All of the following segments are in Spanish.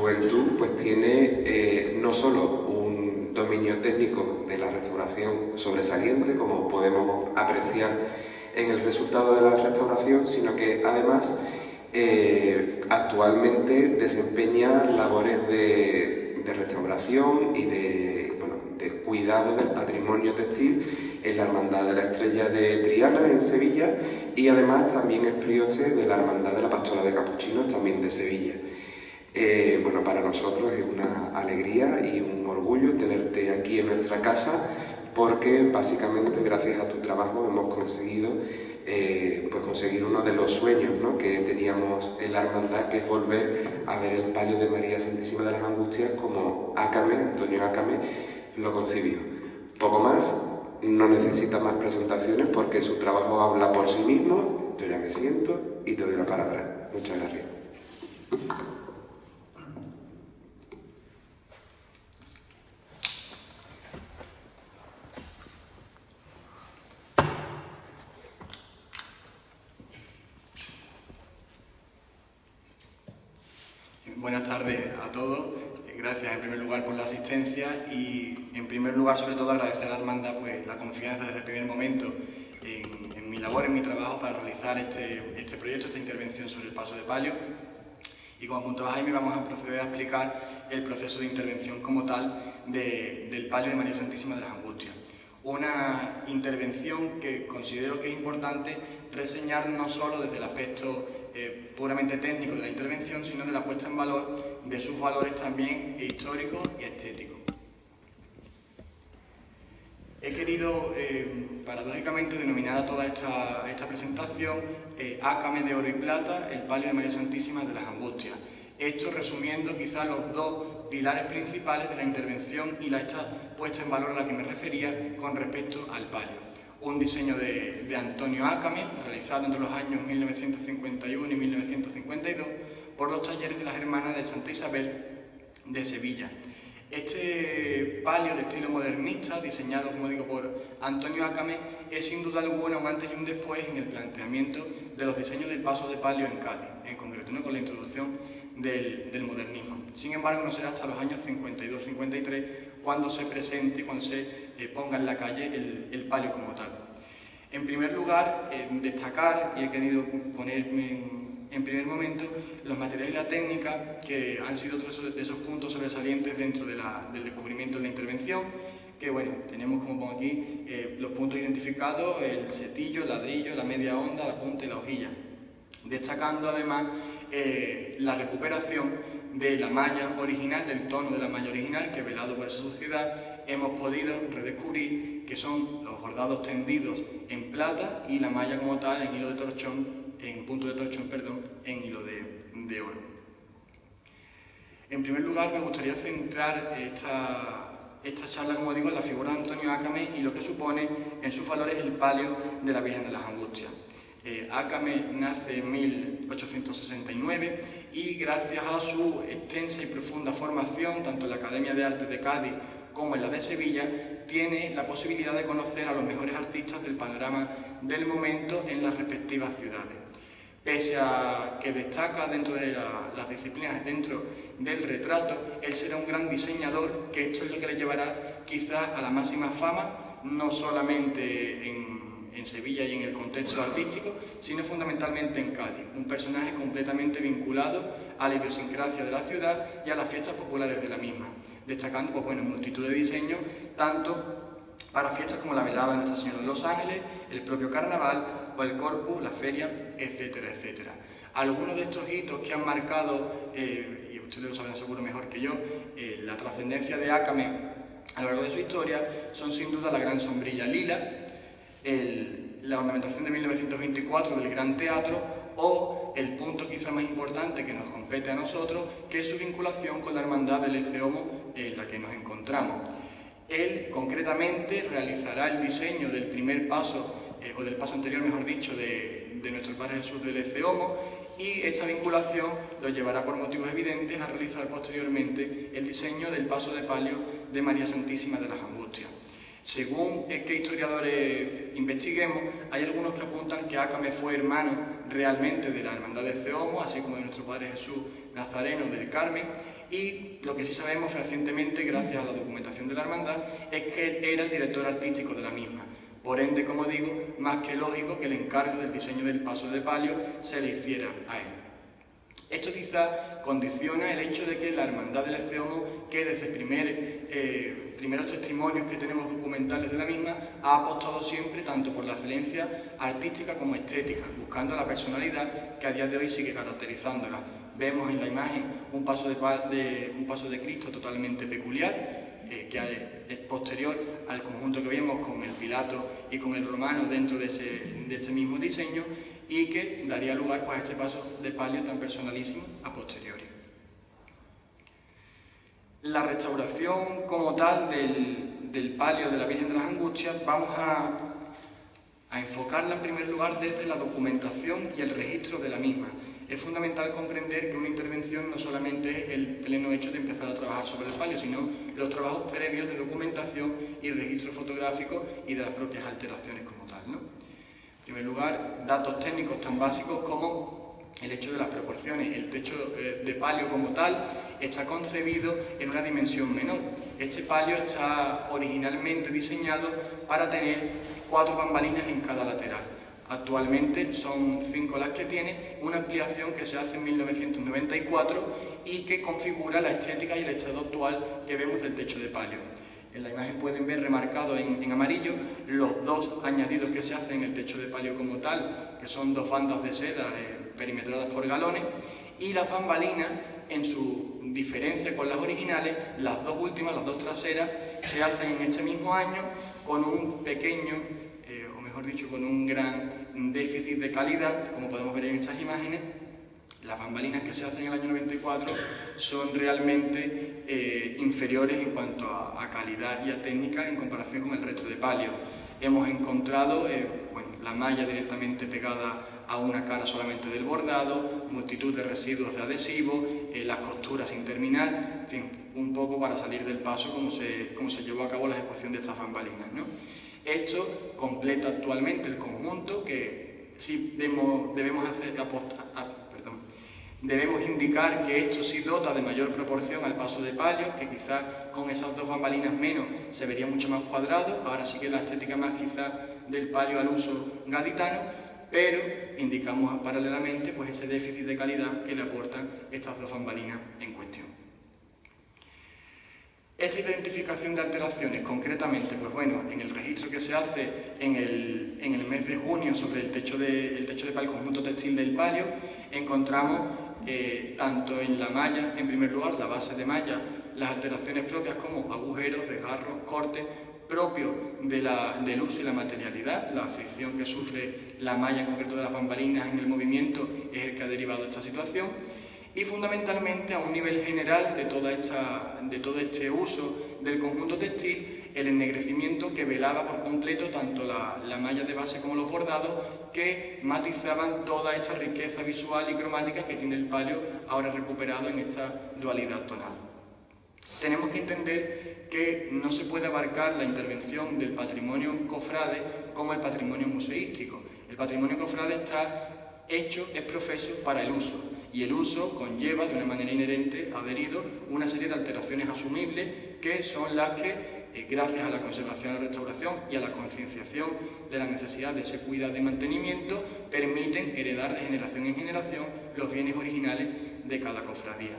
juventud pues tiene no solo un dominio técnico de la restauración sobresaliente, como podemos apreciar en el resultado de la restauración, sino que además actualmente desempeña labores de restauración y de cuidado del patrimonio textil en la Hermandad de la Estrella de Triana, en Sevilla, y además también es prioste de la Hermandad de la Pastora de Capuchinos, también de Sevilla. Para nosotros es una alegría y un orgullo tenerte aquí en nuestra casa, porque básicamente gracias a tu trabajo hemos conseguido conseguir uno de los sueños, ¿no?, que teníamos en la hermandad, que es volver a ver el palio de María Santísima de las Angustias como Antonio Ácame lo concibió. Poco más, no necesita más presentaciones porque su trabajo habla por sí mismo. Yo ya me siento y te doy la palabra. Muchas gracias. Buenas tardes a todos. Gracias en primer lugar por la asistencia y en primer lugar sobre todo agradecer a la hermandad pues la confianza desde el primer momento en mi labor, en mi trabajo para realizar este proyecto, esta intervención sobre el paso de palio. Y como apuntaba Jaime, vamos a proceder a explicar el proceso de intervención como tal del palio de María Santísima de las Angustias. Una intervención que considero que es importante reseñar no solo desde el aspecto puramente técnico de la intervención, sino de la puesta en valor de sus valores también históricos y estéticos. He querido, paradójicamente, denominar a toda esta presentación Ácame de oro y plata, el palio de María Santísima de las Angustias. Esto resumiendo quizás los dos pilares principales de la intervención y esta puesta en valor a la que me refería con respecto al palio. Un diseño de Antonio Ácame, realizado entre los años 1951 y 1952 por los talleres de las Hermanas de Santa Isabel de Sevilla. Este palio de estilo modernista, diseñado, como digo, por Antonio Ácame, es sin duda alguna un antes y un después en el planteamiento de los diseños del paso de palio en Cádiz, en concreto, ¿no?, con la introducción del modernismo. Sin embargo, no será hasta los años 52-53 cuando se presente, cuando se ponga en la calle el palio como tal. En primer lugar, destacar, y he querido ponerme en primer momento, los materiales y la técnica que han sido otros de esos puntos sobresalientes dentro del descubrimiento de la intervención, que bueno, tenemos, como pongo aquí, los puntos identificados: el setillo, el ladrillo, la media onda, la punta y la hojilla. Destacando además la recuperación de la malla original, del tono de la malla original, que, velado por esa suciedad, hemos podido redescubrir que son los bordados tendidos en plata y la malla como tal en hilo de torchón, en punto de torchón, perdón, en hilo de oro. En primer lugar, me gustaría centrar esta charla, como digo, en la figura de Antonio Ácame y lo que supone en sus valores el palio de la Virgen de las Angustias. Ácame nace en 1869 y gracias a su extensa y profunda formación, tanto en la Academia de Artes de Cádiz como en la de Sevilla, tiene la posibilidad de conocer a los mejores artistas del panorama del momento en las respectivas ciudades. Pese a que destaca dentro de las disciplinas, dentro del retrato, él será un gran diseñador, que esto es lo que le llevará quizás a la máxima fama, no solamente en Sevilla y en el contexto artístico, sino fundamentalmente en Cádiz. Un personaje completamente vinculado a la idiosincrasia de la ciudad y a las fiestas populares de la misma, destacando multitud de diseños, tanto para fiestas como la velada de Nuestra Señora de los Ángeles, el propio carnaval o el Corpus, la feria, etcétera, etcétera. Algunos de estos hitos que han marcado, y ustedes lo saben seguro mejor que yo, la trascendencia de Ácame a lo largo de su historia, son sin duda la gran sombrilla lila, la ornamentación de 1924 del Gran Teatro o el punto quizá más importante que nos compete a nosotros, que es su vinculación con la hermandad del Ecce-Homo en la que nos encontramos. Él concretamente realizará el diseño del primer paso, o del paso anterior mejor dicho, de nuestro Padre Jesús del Ecce-Homo, y esta vinculación lo llevará por motivos evidentes a realizar posteriormente el diseño del paso de palio de María Santísima de las Angustias. Según qué historiadores investiguemos, hay algunos que apuntan que Ácame fue hermano realmente de la Hermandad de Ceomo, así como de nuestro Padre Jesús Nazareno del Carmen, y lo que sí sabemos fehacientemente, gracias a la documentación de la hermandad, es que él era el director artístico de la misma. Por ende, como digo, más que lógico que el encargo del diseño del paso de palio se le hiciera a él. Esto quizá condiciona el hecho de que la Hermandad del Ceomo, que desde primeros testimonios que tenemos documentales de la misma, ha apostado siempre tanto por la excelencia artística como estética, buscando la personalidad que a día de hoy sigue caracterizándola. Vemos en la imagen un paso de Cristo totalmente peculiar, que es posterior al conjunto que vemos con el Pilato y con el Romano dentro de este mismo diseño, y que daría lugar pues, a este paso de palio tan personalísimo a posteriori. La restauración como tal del palio de la Virgen de las Angustias vamos a enfocarla en primer lugar desde la documentación y el registro de la misma. Es fundamental comprender que una intervención no solamente es el pleno hecho de empezar a trabajar sobre el palio, sino los trabajos previos de documentación y registro fotográfico y de las propias alteraciones como tal, ¿no? En primer lugar, datos técnicos tan básicos como el hecho de las proporciones. El techo de palio como tal está concebido en una dimensión menor. Este palio está originalmente diseñado para tener 4 bambalinas en cada lateral. Actualmente son 5 las que tiene, una ampliación que se hace en 1994 y que configura la estética y el estado actual que vemos del techo de palio. En la imagen pueden ver remarcado en amarillo los 2 añadidos que se hacen en el techo de palio como tal, que son 2 bandas de seda perimetradas por galones, y las bambalinas, en su diferencia con las originales, las 2 últimas, las 2 traseras, se hacen en este mismo año con un pequeño, o mejor dicho, con un gran déficit de calidad, como podemos ver en estas imágenes. Las bambalinas que se hacen en el año 94 son realmente inferiores en cuanto a calidad y a técnica en comparación con el resto de palio. Hemos encontrado la malla directamente pegada a una cara solamente del bordado, multitud de residuos de adhesivo, las costuras sin terminar, en fin, un poco para salir del paso como se llevó a cabo la ejecución de estas bambalinas, ¿no? Esto completa actualmente el conjunto que sí debemos indicar que esto sí dota de mayor proporción al paso de palio, que quizás con esas 2 bambalinas menos se vería mucho más cuadrado. Ahora sí que la estética más quizás del palio al uso gaditano, pero indicamos paralelamente pues, ese déficit de calidad que le aportan estas 2 bambalinas en cuestión. Esta identificación de alteraciones, concretamente, pues bueno, en el registro que se hace en el mes de junio sobre el techo de palio, el conjunto textil del palio, encontramos tanto en la malla, en primer lugar, la base de malla, las alteraciones propias como agujeros, desgarros, cortes, propios del uso y la materialidad. La fricción que sufre la malla, en concreto de las bambalinas en el movimiento, es el que ha derivado de esta situación. Y fundamentalmente a un nivel general de todo este uso del conjunto textil, el ennegrecimiento que velaba por completo tanto la malla de base como los bordados, que matizaban toda esta riqueza visual y cromática que tiene el palio ahora recuperado en esta dualidad tonal. Tenemos que entender que no se puede abarcar la intervención del patrimonio cofrade como el patrimonio museístico. El patrimonio cofrade está hecho, es profeso para el uso. Y el uso conlleva, de una manera inherente, adherido, una serie de alteraciones asumibles que son las que, gracias a la conservación y la restauración y a la concienciación de la necesidad de ese cuidado y mantenimiento, permiten heredar de generación en generación los bienes originales de cada cofradía.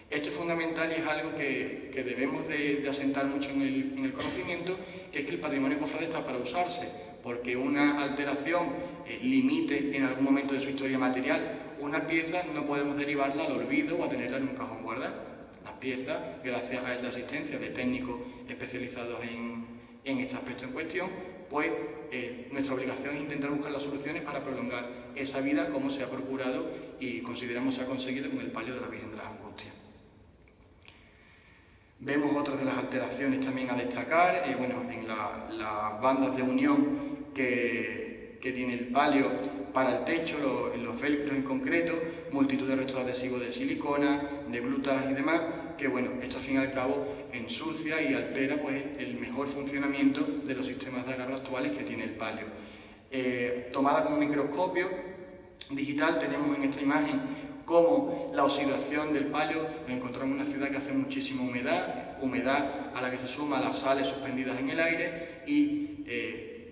Esto es fundamental y es algo que debemos de asentar mucho en el conocimiento, que es que el patrimonio cofrade está para usarse, porque una alteración limite en algún momento de su historia material una pieza, no podemos derivarla al olvido o a tenerla en un cajón guardado. Las piezas, gracias a la asistencia de técnicos especializados en este aspecto en cuestión, pues nuestra obligación es intentar buscar las soluciones para prolongar esa vida como se ha procurado y consideramos se ha conseguido con el palio de la Virgen de las Angustias. Vemos otras de las alteraciones también a destacar, en las bandas de unión que tiene el palio, para el techo, los velcros en concreto, multitud de restos adhesivos de silicona, de glutas y demás, que bueno, esto al fin y al cabo ensucia y altera pues el mejor funcionamiento de los sistemas de agarre actuales que tiene el palio. Tomada con un microscopio digital tenemos en esta imagen cómo la oxidación del palio, nos encontramos en una ciudad que hace muchísima humedad a la que se suma las sales suspendidas en el aire y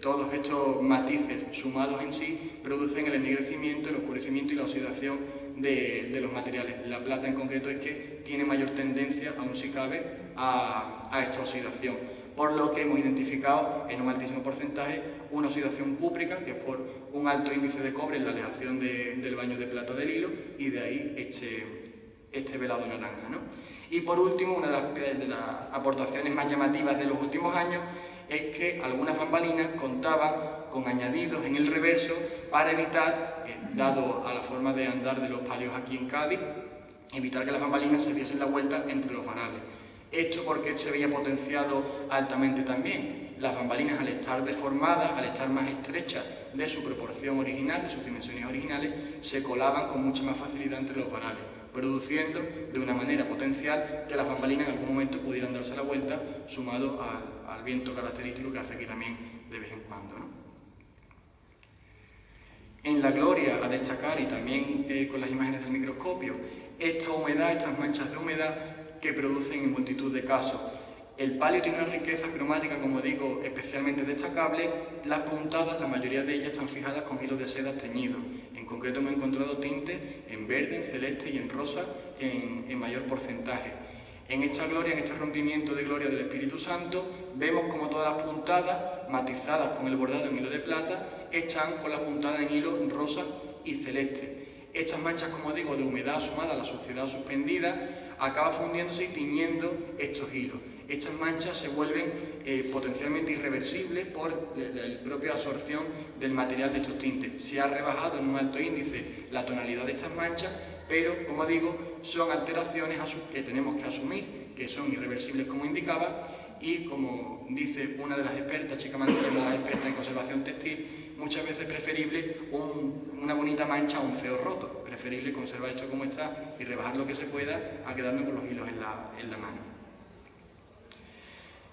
todos estos matices sumados en sí producen el ennegrecimiento, el oscurecimiento y la oxidación de los materiales. La plata en concreto es que tiene mayor tendencia, aún si cabe, a esta oxidación, por lo que hemos identificado en un altísimo porcentaje una oxidación cúprica, que es por un alto índice de cobre en la aleación del baño de plata del hilo, y de ahí este velado naranja, ¿no? Y por último, una de las aportaciones más llamativas de los últimos años es que algunas bambalinas contaban con añadidos en el reverso para evitar, dado a la forma de andar de los palios aquí en Cádiz, evitar que las bambalinas se diesen la vuelta entre los varales. Esto porque se veía potenciado altamente también. Las bambalinas, al estar deformadas, al estar más estrechas de su proporción original, de sus dimensiones originales, se colaban con mucha más facilidad entre los varales, produciendo de una manera potencial que las bambalinas en algún momento pudieran darse la vuelta, sumado al viento característico que hace aquí también de vez en cuando, ¿no? En la gloria a destacar, y también con las imágenes del microscopio, esta humedad, estas manchas de humedad que producen en multitud de casos. El palio tiene una riqueza cromática, como digo, especialmente destacable. Las puntadas, la mayoría de ellas están fijadas con hilos de seda teñidos. En concreto hemos encontrado tintes en verde, en celeste y en rosa en mayor porcentaje. En esta gloria, en este rompimiento de gloria del Espíritu Santo, vemos como todas las puntadas, matizadas con el bordado en hilo de plata, están con la puntada en hilo rosa y celeste. Estas manchas, como digo, de humedad sumada a la suciedad suspendida, acaba fundiéndose y tiñendo estos hilos. Estas manchas se vuelven potencialmente irreversibles por la propia absorción del material de estos tintes. Se ha rebajado en un alto índice la tonalidad de estas manchas, pero, como digo, son alteraciones que tenemos que asumir, que son irreversibles, como indicaba, y como dice una de las expertas, Chica Manzano, una de las expertas en conservación textil, muchas veces es preferible una bonita mancha a un feo roto. Preferible conservar esto como está y rebajar lo que se pueda a quedarnos con los hilos en la mano.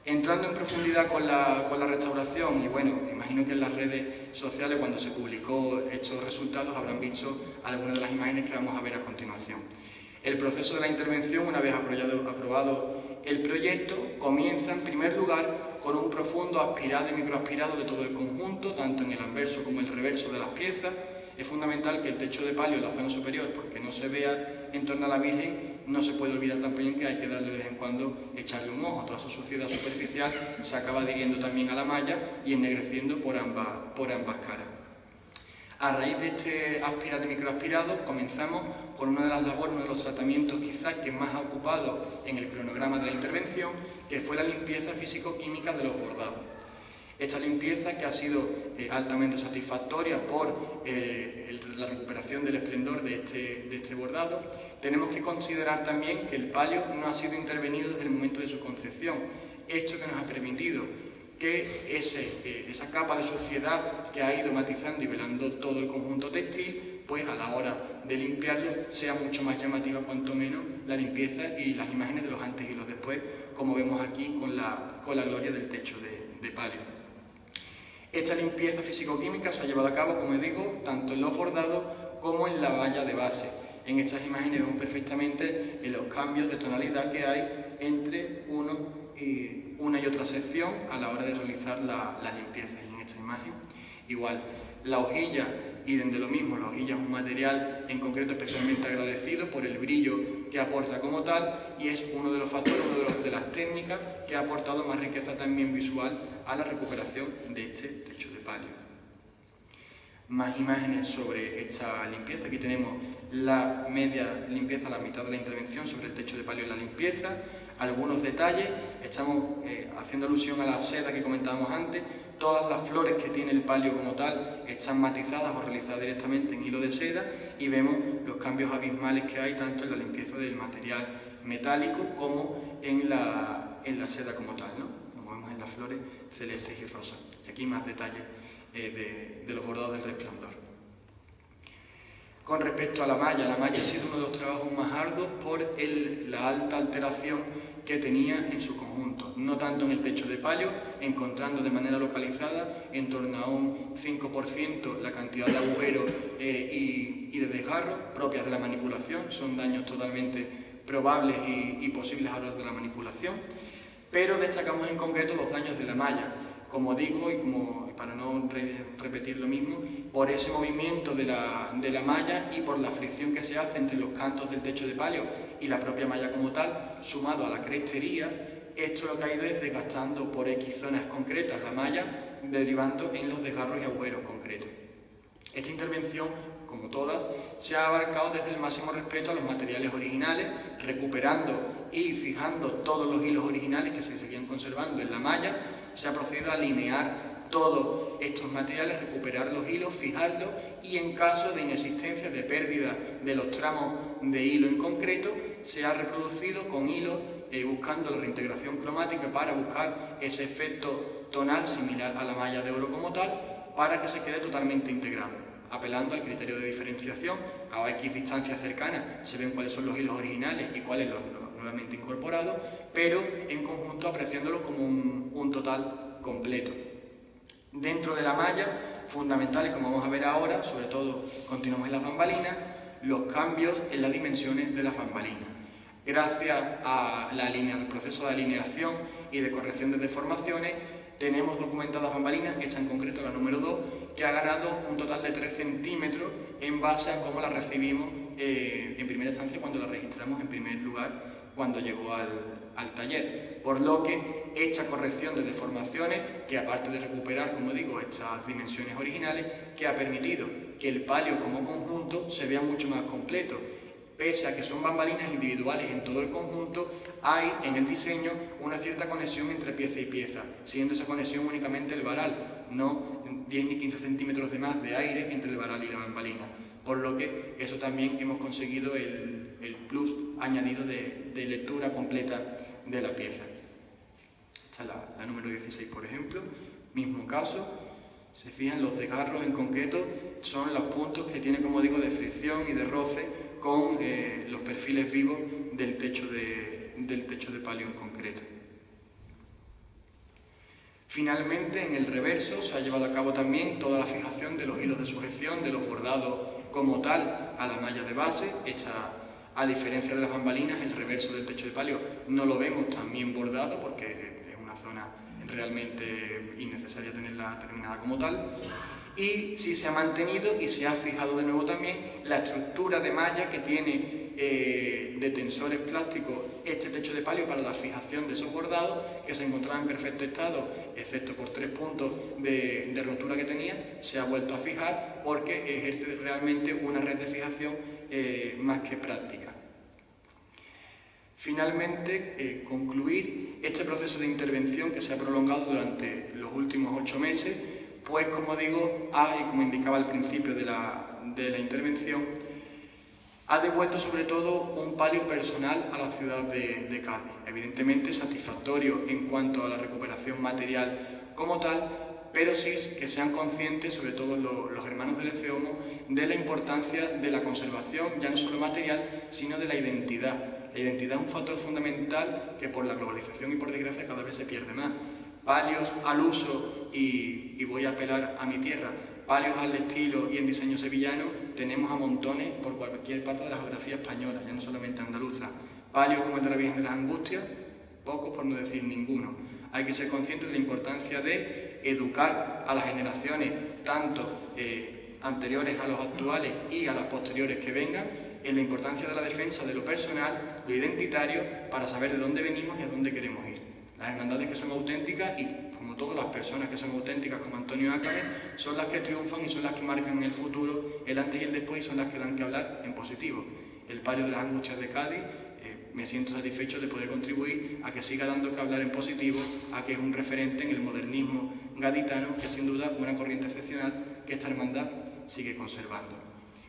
Entrando en profundidad con la restauración, y bueno, imagino que en las redes sociales cuando se publicó estos resultados habrán visto algunas de las imágenes que vamos a ver a continuación. El proceso de la intervención, una vez aprobado el proyecto, comienza en primer lugar con un profundo aspirado y microaspirado de todo el conjunto, tanto en el anverso como en el reverso de las piezas. Es fundamental que el techo de palio en la zona superior, porque no se vea en torno a la Virgen, no se puede olvidar también que hay que darle de vez en cuando, echarle un ojo. Toda esa suciedad superficial se acaba adhiriendo también a la malla y ennegreciendo por ambas caras. A raíz de este aspirado y microaspirado comenzamos con una de las labores, uno de los tratamientos quizás que más ha ocupado en el cronograma de la intervención, que fue la limpieza físico-química de los bordados. Esta limpieza, que ha sido altamente satisfactoria por la recuperación del esplendor de este bordado, tenemos que considerar también que el palio no ha sido intervenido desde el momento de su concepción. Esto que nos ha permitido que esa capa de suciedad que ha ido matizando y velando todo el conjunto textil, pues a la hora de limpiarlo sea mucho más llamativa, cuanto menos, la limpieza y las imágenes de los antes y los después, como vemos aquí con la gloria del techo de palio. Esta limpieza físico-química se ha llevado a cabo, como digo, tanto en los bordados como en la valla de base. En estas imágenes vemos perfectamente los cambios de tonalidad que hay entre una y otra sección a la hora de realizar las limpiezas. Y en esta imagen, igual, la hojilla, y de lo mismo, la hojilla es un material en concreto especialmente agradecido por el brillo que aporta como tal, y es uno de los factores, de las técnicas que ha aportado más riqueza también visual a la recuperación de este techo de palio. Más imágenes sobre esta limpieza. Aquí tenemos la media limpieza, la mitad de la intervención sobre el techo de palio en la limpieza. Algunos detalles, estamos haciendo alusión a la seda que comentábamos antes. Todas las flores que tiene el palio como tal están matizadas o realizadas directamente en hilo de seda, y vemos los cambios abismales que hay tanto en la limpieza del material metálico como en la seda como tal, ¿no? Como vemos en las flores celestes y rosas. Y aquí más detalles de los bordados del resplandor. Con respecto a la malla ha sido uno de los trabajos más arduos por la alta alteración que tenía en su conjunto, no tanto en el techo de palio, encontrando de manera localizada en torno a un 5% la cantidad de agujeros y de desgarros propias de la manipulación, son daños totalmente probables y posibles a la hora de la manipulación, pero destacamos en concreto los daños de la malla. Como digo, y para no repetir lo mismo, por ese movimiento de la malla y por la fricción que se hace entre los cantos del techo de palio y la propia malla como tal, sumado a la crestería, esto lo que ha ido es desgastando por X zonas concretas la malla, derivando en los desgarros y agujeros concretos. Esta intervención, como todas, se ha abarcado desde el máximo respeto a los materiales originales, recuperando y fijando todos los hilos originales que se seguían conservando en la malla. Se ha procedido a alinear todos estos materiales, recuperar los hilos, fijarlos y en caso de inexistencia de pérdida de los tramos de hilo en concreto, se ha reproducido con hilos buscando la reintegración cromática para buscar ese efecto tonal similar a la malla de oro como tal, para que se quede totalmente integrado, apelando al criterio de diferenciación. A X distancias cercanas se ven cuáles son los hilos originales y cuáles los nuevamente incorporados, pero en conjunto apreciándolos como un total completo. Dentro de la malla, fundamentales, como vamos a ver ahora, sobre todo continuamos en las bambalinas, los cambios en las dimensiones de las bambalinas. Gracias al proceso de alineación y de corrección de deformaciones, tenemos documentadas bambalinas, esta en concreto la número 2, que ha ganado un total de 3 centímetros en base a cómo la recibimos en primera instancia cuando la registramos en primer lugar cuando llegó al taller. Por lo que esta corrección de deformaciones, que aparte de recuperar, como digo, estas dimensiones originales, que ha permitido que el palio como conjunto se vea mucho más completo. Pese a que son bambalinas individuales en todo el conjunto, hay en el diseño una cierta conexión entre pieza y pieza, siendo esa conexión únicamente el varal, no 10 ni 15 centímetros de más de aire entre el varal y la bambalina. Por lo que eso también hemos conseguido el plus añadido de lectura completa de la pieza. Esta es la número 16, por ejemplo, mismo caso. Se fijan, los desgarros en concreto son los puntos que tiene, como digo, de fricción y de roce con los perfiles vivos del techo de palio en concreto. Finalmente, en el reverso se ha llevado a cabo también toda la fijación de los hilos de sujeción, de los bordados como tal a la malla de base. A diferencia de las bambalinas, el reverso del techo de palio no lo vemos tan bien bordado porque es una zona realmente innecesaria tenerla terminada como tal. Y sí se ha mantenido y se ha fijado de nuevo también la estructura de malla que tiene de tensores plásticos este techo de palio para la fijación de esos bordados, que se encontraba en perfecto estado, excepto por 3 puntos de rotura que tenía. Se ha vuelto a fijar porque ejerce realmente una red de fijación más que práctica. Finalmente, concluir este proceso de intervención que se ha prolongado durante los últimos 8 meses, pues como digo, y como indicaba al principio de la intervención, ha devuelto sobre todo un palio personal a la ciudad de Cádiz. Evidentemente satisfactorio en cuanto a la recuperación material como tal, pero sí que sean conscientes, sobre todo los hermanos del ECEOMO, de la importancia de la conservación, ya no solo material, sino de la identidad. La identidad es un factor fundamental que por la globalización y por desgracia cada vez se pierde más. Palios al uso, y voy a apelar a mi tierra, palios al estilo y en diseño sevillano tenemos a montones por cualquier parte de la geografía española, ya no solamente andaluza. Palios como el de la Virgen de las Angustias, pocos por no decir ninguno. Hay que ser conscientes de la importancia de educar a las generaciones, tanto anteriores a los actuales y a las posteriores que vengan, en la importancia de la defensa de lo personal, lo identitario, para saber de dónde venimos y a dónde queremos ir. Las hermandades que son auténticas, y como todas las personas que son auténticas, como Antonio Ácame, son las que triunfan y son las que marcan en el futuro el antes y el después, y son las que dan que hablar en positivo. El palio de las Angustias de Cádiz, me siento satisfecho de poder contribuir a que siga dando que hablar en positivo, a que es un referente en el modernismo gaditano, que sin duda es una corriente excepcional que esta hermandad sigue conservando.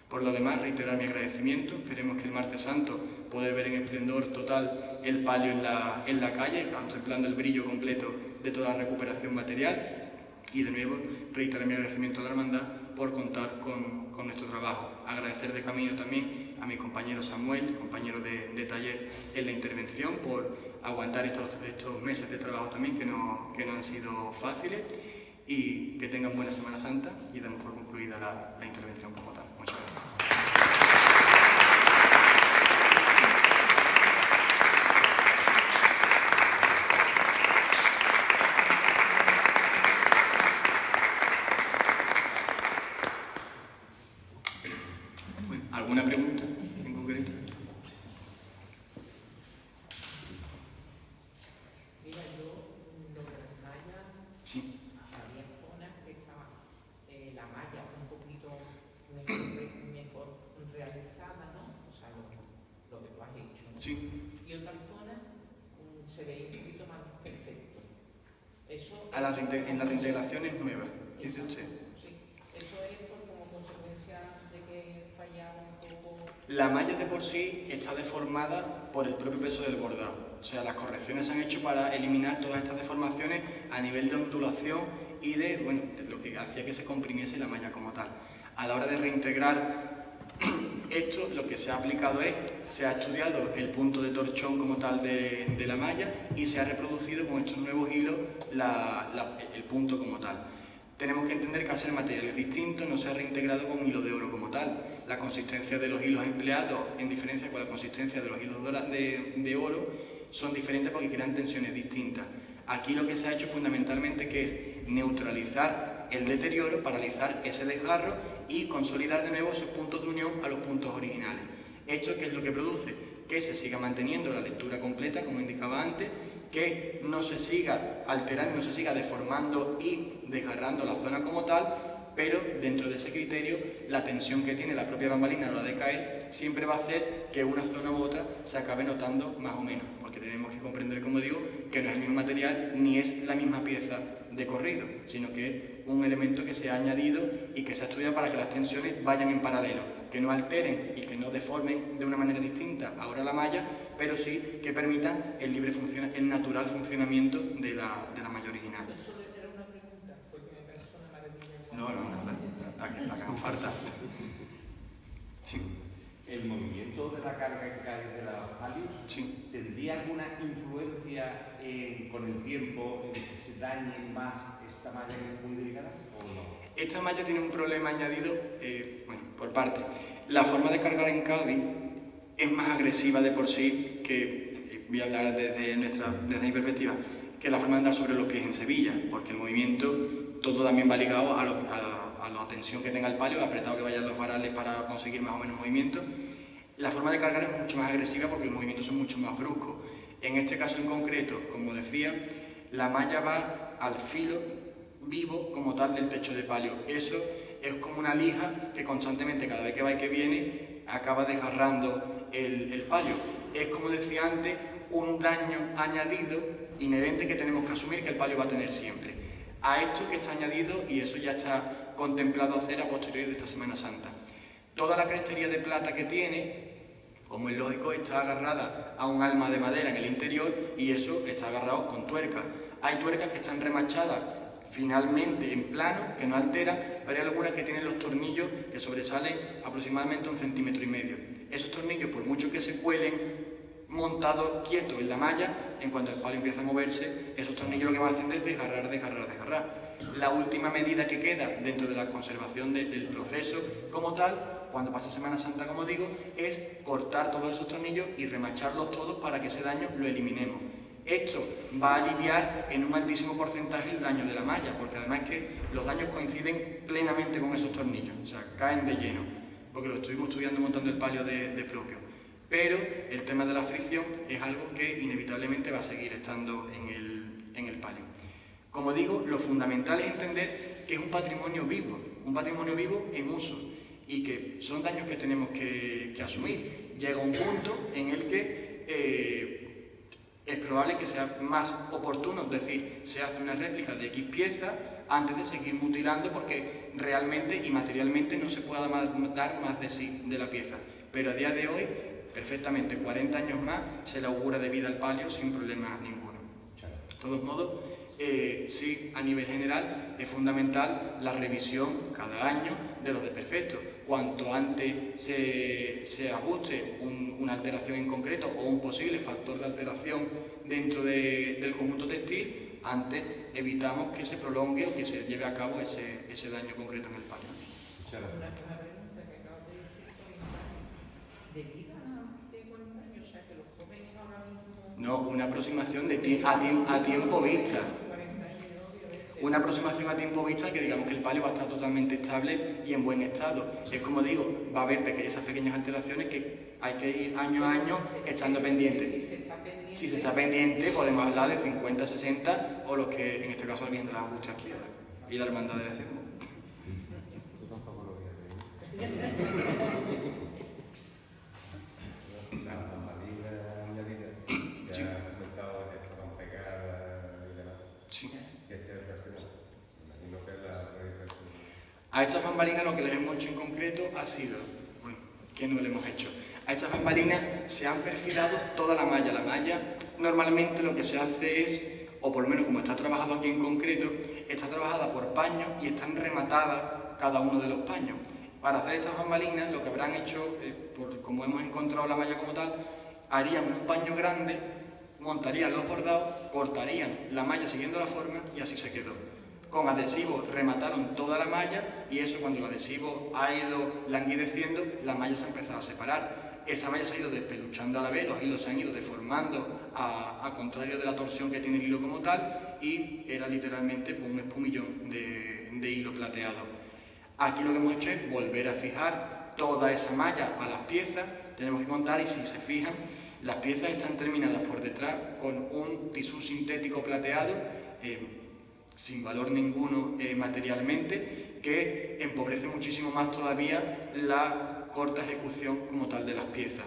Por lo demás, reiterar mi agradecimiento. Esperemos que el martes santo poder ver en esplendor total el palio en la calle, contemplando el brillo completo de toda la recuperación material. Y de nuevo, reiterar mi agradecimiento a la hermandad por contar con nuestro trabajo. agradecer de camino también a mi compañero Samuel, compañero de taller en la intervención, por aguantar estos meses de trabajo también que no han sido fáciles, y que tengan buena Semana Santa, y damos por concluida la intervención como tal. Muchas gracias. ¿Alguna pregunta en concreto? Mira, yo lo de las mallas, Sí. había zonas que estaban la malla un poquito mejor realizada, ¿no? O sea, lo que tú has hecho, ¿no? Sí. Y otras zonas se veía un poquito más perfecto. Eso En la reintegración es nueva, dice usted. Sí. Eso es como consecuencia de que fallaba un poco. La malla de por sí está deformada por el propio peso del bordado. O sea, las correcciones se han hecho para eliminar todas estas deformaciones a nivel de ondulación y de, bueno, lo que hacía que se comprimiese la malla como tal. A la hora de reintegrar esto, lo que se ha aplicado es, se ha estudiado el punto de torchón como tal de la malla y se ha reproducido con estos nuevos hilos el punto como tal. Tenemos que entender que al ser materiales distintos no se ha reintegrado con hilo de oro como tal. La consistencia de los hilos empleados, en diferencia con la consistencia de los hilos de oro, son diferentes porque crean tensiones distintas. Aquí lo que se ha hecho fundamentalmente que es neutralizar el deterioro, paralizar ese desgarro y consolidar de nuevo esos puntos de unión a los puntos originales. ¿Esto qué es lo que produce? Que se siga manteniendo la lectura completa, como indicaba antes, que no se siga alterando, no se siga deformando y desgarrando la zona como tal, pero dentro de ese criterio la tensión que tiene la propia bambalina a la hora de caer siempre va a hacer que una zona u otra se acabe notando más o menos, porque tenemos que comprender, como digo, que no es el mismo material ni es la misma pieza de corrido, sino que es un elemento que se ha añadido y que se ha estudiado para que las tensiones vayan en paralelo, que no alteren y que no deformen de una manera distinta ahora la malla, pero sí que permitan el natural funcionamiento de la malla original. Eso era una pregunta, porque me pensó una maravilla. No, la que nos falta. Sí. ¿El movimiento de la carga que cae de la Halios Sí. tendría alguna influencia con el tiempo en que se dañe más esta malla que es muy delicada o no? Esta malla tiene un problema añadido, por parte. La forma de cargar en Cádiz es más agresiva de por sí que, voy a hablar desde mi perspectiva, que la forma de andar sobre los pies en Sevilla, porque el movimiento todo también va ligado a la tensión que tenga el palio, lo apretado que vayan los varales para conseguir más o menos movimiento. La forma de cargar es mucho más agresiva porque los movimientos son mucho más bruscos. En este caso en concreto, como decía, la malla va al filo vivo como tal del techo de palio. Eso es como una lija que constantemente, cada vez que va y que viene, acaba desgarrando el palio. Es, como decía antes, un daño añadido inherente que tenemos que asumir que el palio va a tener siempre. A esto que está añadido, y eso ya está contemplado hacer a posteriori de esta Semana Santa. Toda la crestería de plata que tiene, como es lógico, está agarrada a un alma de madera en el interior y eso está agarrado con tuercas. Hay tuercas que están remachadas finalmente en plano, que no alteran, pero hay algunas que tienen los tornillos que sobresalen aproximadamente 1,5 centímetros. Esos tornillos, por mucho que se cuelen montados quietos en la malla, en cuanto el palio empieza a moverse, esos tornillos lo que van haciendo es desgarrar. La última medida que queda dentro de la conservación del proceso como tal, cuando pasa Semana Santa, como digo, es cortar todos esos tornillos y remacharlos todos para que ese daño lo eliminemos. Esto va a aliviar en un altísimo porcentaje el daño de la malla, porque además es que los daños coinciden plenamente con esos tornillos, o sea, caen de lleno, porque lo estuvimos estudiando montando el palio de propio. Pero el tema de la fricción es algo que inevitablemente va a seguir estando en el palio. Como digo, lo fundamental es entender que es un patrimonio vivo en uso, y que son daños que tenemos que asumir. Llega un punto en el que es probable que sea más oportuno, es decir, se hace una réplica de X piezas antes de seguir mutilando, porque realmente y materialmente no se pueda dar más de sí de la pieza. Pero a día de hoy, perfectamente 40 años más se le augura de vida al palio sin problema ninguno. De todos modos, sí, a nivel general es fundamental la revisión cada año de los desperfectos. Cuanto antes se ajuste una alteración en concreto o un posible factor de alteración dentro del conjunto textil, antes evitamos que se prolongue o que se lleve a cabo ese daño concreto en el palio. Una pregunta que acabas de decir, 40 años. ¿De vida de 40 años? O sea, que los jóvenes ahora mismo... No, una aproximación a tiempo vista. 40 años, obviamente. Una aproximación a tiempo vista que digamos que el palio va a estar totalmente estable y en buen estado. Es como digo, va a haber esas pequeñas alteraciones que hay que ir año a año estando pendientes. Si se está pendiente, podemos hablar de 50, 60 o los que en este caso el bien de las Angustias quiera y la hermandad del Ecermo. Yo tampoco lo voy a creer. Las bambalinas añadidas, Sí. ya has comentado que estaban pegadas y demás. Sí. ¿Qué se refiere? Imagino que la realización. A estas bambalinas lo que les hemos hecho en concreto ha sido, bueno, ¿qué no le hemos hecho? A estas bambalinas se han perfilado toda la malla. La malla normalmente lo que se hace es, o por lo menos como está trabajado aquí en concreto, está trabajada por paños y están rematadas cada uno de los paños. Para hacer estas bambalinas lo que habrán hecho, como hemos encontrado la malla como tal, harían un paño grande, montarían los bordados, cortarían la malla siguiendo la forma y así se quedó. Con adhesivo remataron toda la malla y eso cuando el adhesivo ha ido languideciendo, la malla se ha empezado a separar. Esa malla se ha ido despeluchando a la vez, los hilos se han ido deformando a contrario de la torsión que tiene el hilo como tal y era literalmente un espumillón de hilo plateado. Aquí lo que hemos hecho es volver a fijar toda esa malla a las piezas, tenemos que contar y si se fijan, las piezas están terminadas por detrás con un tisú sintético plateado, sin valor ninguno materialmente, que empobrece muchísimo más todavía la corta ejecución como tal de las piezas.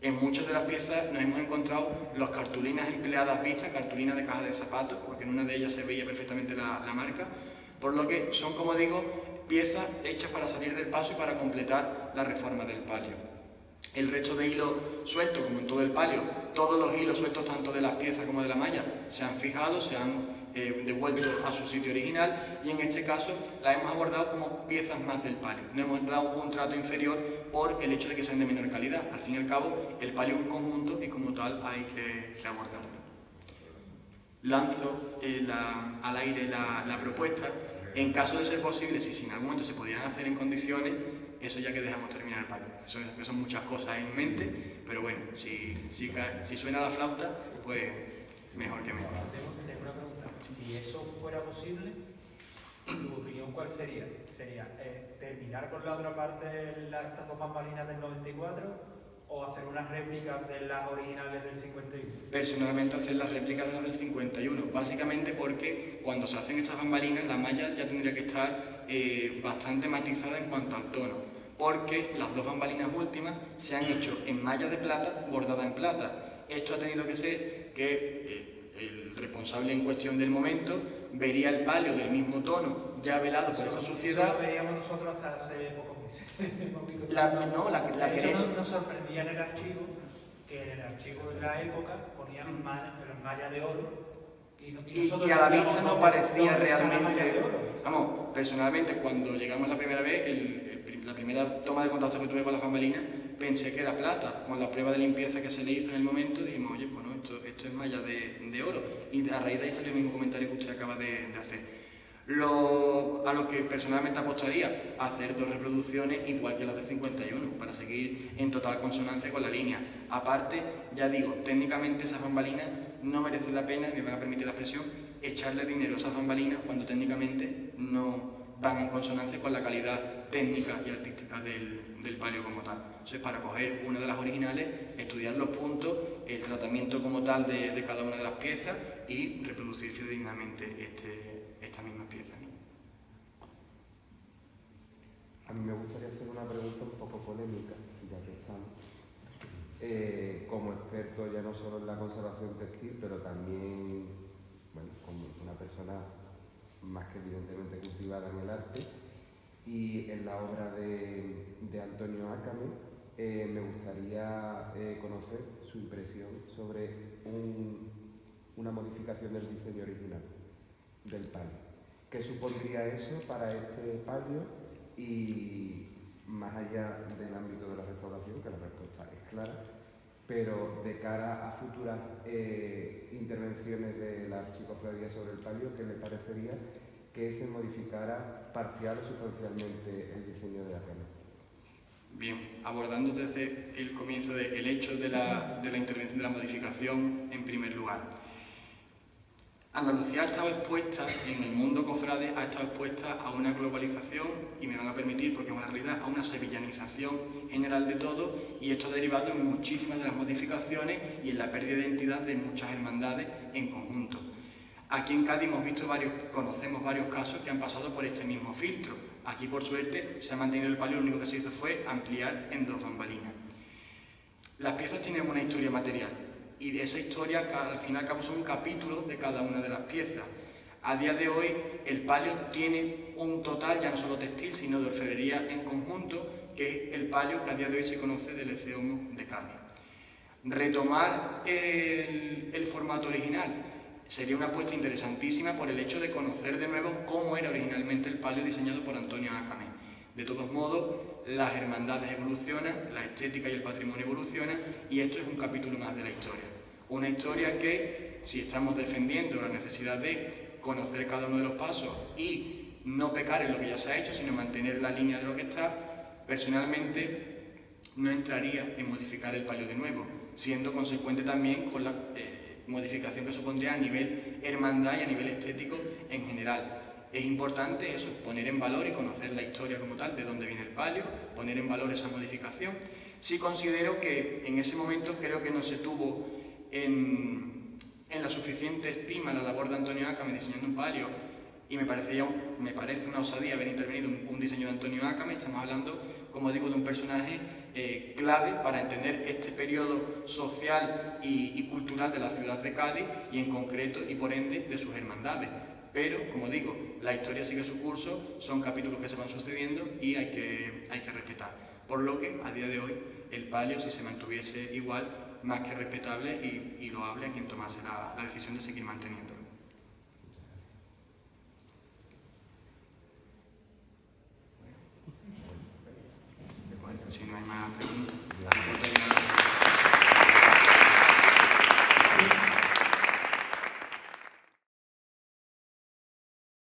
En muchas de las piezas nos hemos encontrado las cartulinas empleadas vistas, cartulinas de caja de zapatos, porque en una de ellas se veía perfectamente la marca, por lo que son, como digo, piezas hechas para salir del paso y para completar la reforma del palio. El resto de hilos sueltos, como en todo el palio, todos los hilos sueltos tanto de las piezas como de la malla se han fijado, se han devuelto a su sitio original y en este caso la hemos abordado como piezas más del palio. No hemos dado un trato inferior por el hecho de que sean de menor calidad. Al fin y al cabo, el palio es un conjunto y como tal hay que abordarlo. Lanzo al aire la propuesta. En caso de ser posible, si en algún momento se pudieran hacer en condiciones, eso ya que dejamos terminar el palio. Son muchas cosas en mente, pero bueno, si suena la flauta, pues mejor que mejor. Tengo una pregunta. Si eso fuera posible, ¿tu opinión cuál sería? ¿Sería terminar con la otra parte de estas dos bambalinas del 94 o hacer unas réplicas de las originales del 51? Personalmente hacer las réplicas de las del 51, básicamente porque cuando se hacen estas bambalinas la malla ya tendría que estar bastante matizada en cuanto al tono, porque las dos bambalinas últimas se han hecho en malla de plata bordada en plata. Esto ha tenido que ser que el responsable en cuestión del momento vería el palio del mismo tono ya velado por esa suciedad. Eso lo veíamos nosotros hasta hace pocos meses. Nos sorprendía en el archivo que en el archivo de la época ponían malla de oro y a la vista no parecía realmente. Vamos, personalmente cuando llegamos la primera vez, la primera toma de contacto que tuve con las bambalinas, pensé que era plata. Con la prueba de limpieza que se le hizo en el momento, dijimos, oye, pues no, esto es malla de oro. Y a raíz de ahí salió el mismo comentario que usted acaba de hacer. A lo que personalmente apostaría, a hacer dos reproducciones igual que las de 51, para seguir en total consonancia con la línea. Aparte, ya digo, técnicamente esas bambalinas no merecen la pena, me van a permitir la expresión, echarle dinero a esas bambalinas cuando técnicamente no van en consonancia con la calidad técnica y artística del palio como tal. Entonces, para coger una de las originales, estudiar los puntos, el tratamiento como tal de cada una de las piezas y reproducir fidedignamente esta misma pieza, ¿no? A mí me gustaría hacer una pregunta un poco polémica, ya que estamos. Como experto ya no solo en la conservación textil, pero también, bueno, como una persona más que evidentemente cultivada en el arte, y en la obra de Antonio Ácame, me gustaría conocer su impresión sobre una modificación del diseño original. del palio. ¿Qué supondría eso para este palio? Y más allá del ámbito de la restauración, que la respuesta es clara, pero de cara a futuras intervenciones de la archicofradía sobre el palio, ¿qué le parecería que se modificara parcial o sustancialmente el diseño de la cama? Bien, abordando desde el comienzo el hecho de la intervención, de la modificación en primer lugar. Andalucía ha estado expuesta, en el mundo cofrade, ha estado expuesta a una globalización, y me van a permitir, porque es una realidad, a una sevillanización general de todo, y esto ha derivado en muchísimas de las modificaciones y en la pérdida de identidad de muchas hermandades en conjunto. Aquí en Cádiz conocemos varios casos que han pasado por este mismo filtro. Aquí, por suerte, se ha mantenido el palio, lo único que se hizo fue ampliar en 2 bambalinas. Las piezas tienen una historia material, y esa historia, al final, son un capítulo de cada una de las piezas. A día de hoy, el palio tiene un total, ya no solo textil, sino de orfebrería en conjunto, que es el palio que a día de hoy se conoce del Eceomo de Cádiz. Retomar el formato original sería una apuesta interesantísima por el hecho de conocer de nuevo cómo era originalmente el palio diseñado por Antonio Ácame. De todos modos, las hermandades evolucionan, la estética y el patrimonio evolucionan, y esto es un capítulo más de la historia. Una historia que, si estamos defendiendo la necesidad de conocer cada uno de los pasos y no pecar en lo que ya se ha hecho, sino mantener la línea de lo que está, personalmente no entraría en modificar el palio de nuevo, siendo consecuente también con la modificación que supondría a nivel hermandad y a nivel estético en general. Es importante eso, poner en valor y conocer la historia como tal, de dónde viene el palio, poner en valor esa modificación. Sí considero que en ese momento creo que no se tuvo en la suficiente estima la labor de Antonio Ácame diseñando un palio, y me parece una osadía haber intervenido un diseño de Antonio Ácame. Estamos hablando, como digo, de un personaje clave para entender este periodo social y cultural de la ciudad de Cádiz, y en concreto, y por ende, de sus hermandades. Pero, como digo, la historia sigue su curso, son capítulos que se van sucediendo y hay que respetar. Por lo que, a día de hoy, el palio, si se mantuviese igual, más que respetable y loable a quien tomase la decisión de seguir manteniéndolo. Bueno, si no hay más preguntas.